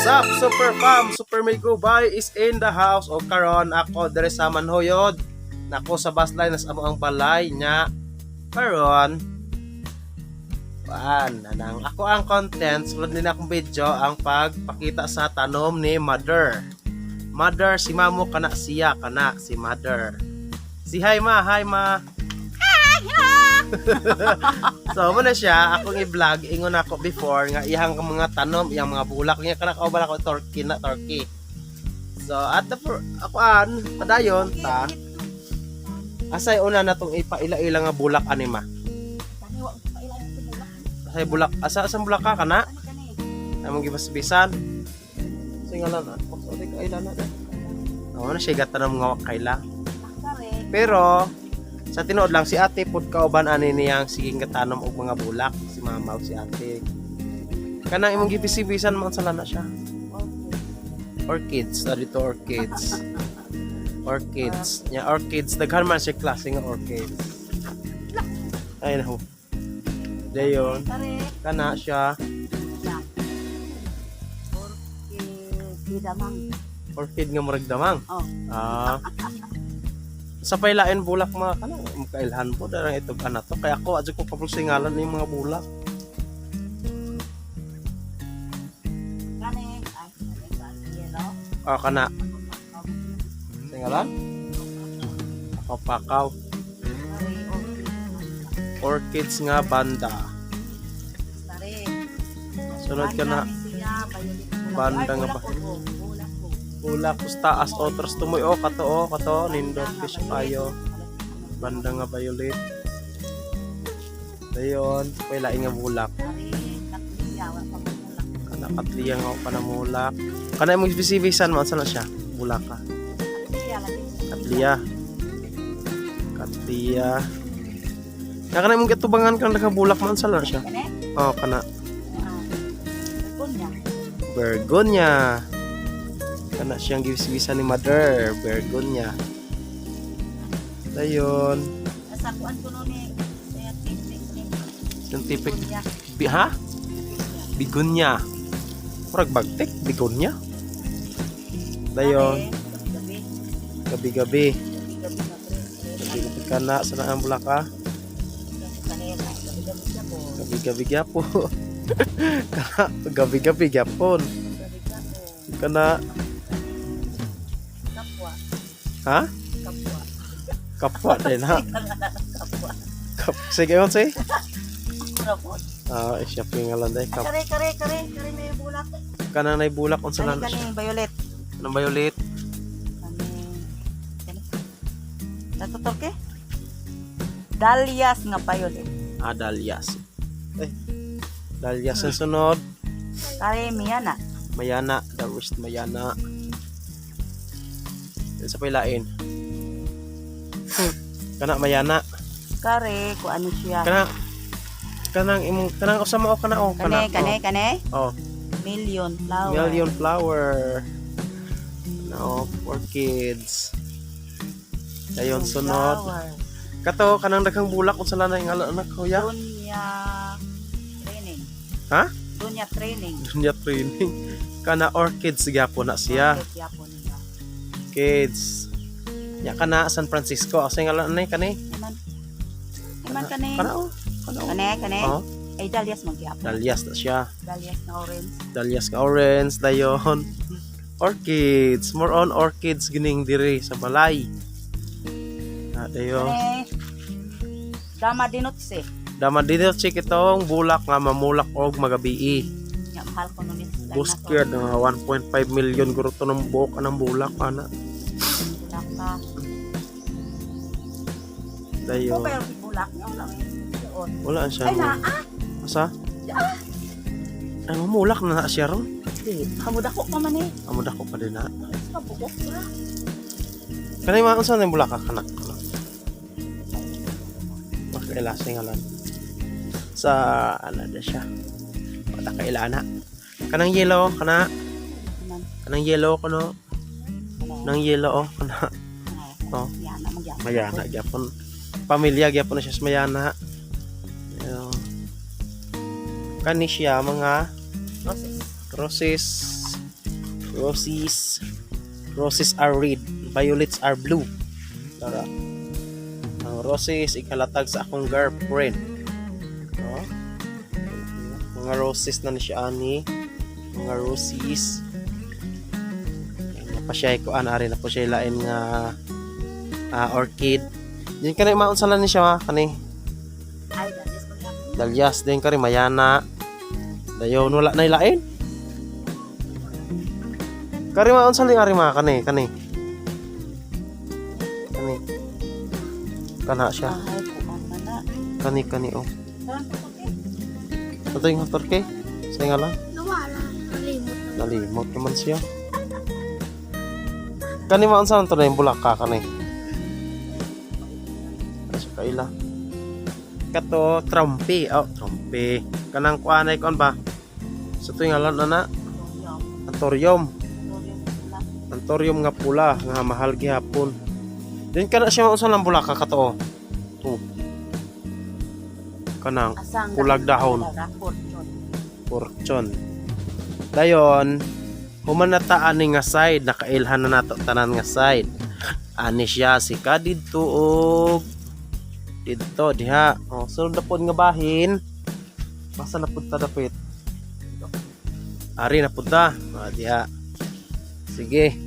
Sup, Super Fam, Super Migo Bay is in the house. O karon ako dire sa Manhoyod. Nako sa baslay nas amo ang balay nya. Karon anang ako ang content sulod din akong video ang pagpakita sa tanom ni Mother. Mother si Mamo kana siya kana si Mother. Si hi ma. So mo na siya akong i-vlog ingon ako before nga iyang mga tanom iyang mga bulak niya kana kauban ako turkey. So at the ako padayon ta asay una natong ipaila-ila nga bulak anima. Asay bulak asang bulak ka kana? Among gibas-bisan. Singalan ako sa kaila na. Na siya gatan ng mga kaila. Pero sa tinuod lang si ate pud kauban ani niyang siging katanom og mga bulak si mama ug si ate. Kanang imong gibisibisan man sala na siya. Orchids, dito orchids. Orchids. Nya orchids daghan man siya klase nga orchids. Ay na ho. Dayon. Kana siya. Orchid nga murag damang. Sa pailain bulak mga kana makailhan po darang itog ana to kaya ako adyo ko kapulsingalan ni mga bulak. Kana. Singalan? Pakaw. Orchids nga banda. Sunod ka na. Banda nga ba? Bulak taas otros tumoy kato nindot fish kayo. Banda nga violet. Dayon, pailain nga bulak. Kana katliya nga panamulak. Kana imong bisibisan mo saan na siya? Bulak ka. Katliya. Kana imong gatubangan kang nakabulak man saan na siya? Kana. Bergonya. Kana siyang gibisibisan ni Mother, Bergonya. Dayon. Nasakuan ko nun Scientific. Ha? Bigunya. Murag bagtek, bigunya. Dayon. Gabi-gabi. Gabi-gabi ka na. Sana ang bulaka? Gabi-gabi gyapo. Gabi-gabi gyapon. Kana. Ha? Kapwa din ha? Sige yun si? Siya pingalan dahil Kare may bulak. Kanang na bulak kung saan na siya. Violet. Anong violet? Dato torke? Dahlias nga violet. Dahlias. Dahlias ang sunod. Kare Mayana. Mayana. Mayana. Yan sa pailain. Kana Mayana. Kare kung ano siya. Kanang usama o kana o. Kane. Oh. Million flower. Million flower. No, for kids. Dayon sunod. Kato kanang daghang bulak kung sala na yung anak kuya. Dunya training. Ha? Dunya training. Dunya training. Kana orchids gyapon na siya. Kids. Ya kana San Francisco. Asa nga lang nay kanay? Iman kanay. Kane. Oh. Ay dahlias magyapon. Dahlias na siya. Dahlias Nga na orange. orange dayon. Orchids. More on orchids gining diri sa balay. Dayon. Dama dinotse. Dama dito check itong bulak nga mamulak og magabii. Ya mahal ko nun. Buskid nga 1.5 million guro to ng buok anang bulak ana. Dayon. Bulak Wala siya. Ay naa. Asa? Ay mamulak na siya ron. Hamudako pa man eh. Amudako pa din na. Kabukok na. Kanay mga unsa na bulak ka kana. Makailasing alam. Sa ana da siya. Wala kailana. Kanang yellow kana. Kanang yellow kuno. Nang yellow kana. Oh. Mayana gyapon. Pamilya gyapon na siya sa Mayana. Kani siya mga roses. Roses. Roses are red, violets are blue. Tara. Ang roses ikalatag sa akong girlfriend. Oh. Mga roses na ni siya ani. Mga roses. Napasyay ko ari na po siya lain nga orchid. Din kanay maun sala ni siya kani. Ay, dalis ko lang. Dalyas din kari mayana. Dayon wala na ilain. Kari maun sala ari mga kani. Kani. Kana siya. Ay, kuman man na. Kani oh. Parang puti. Ito yung motor kay. Say nga lang. Nawala. Kalimot. Nalimot naman siya. Kani maun saan to na yung bulaka kani. Kasi kaila. Kato trompe. Oh, trompe. Kanang kuanay kon ba? Sa to yung alam na Antorium. Antorium nga pula nga mahal gihapon. Din kana siya maun saan lang bulaka kato. Oh. Kanang Asang pulag dahon. Fortune. Dayon, human na ta ani nga side, nakailhan na nato tanan nga side. Ani siya si kadidto og didto diha. Oh, sulod na pod nga bahin. Basta na pud ta dapit. Ari na pud ta. Diha. Sige.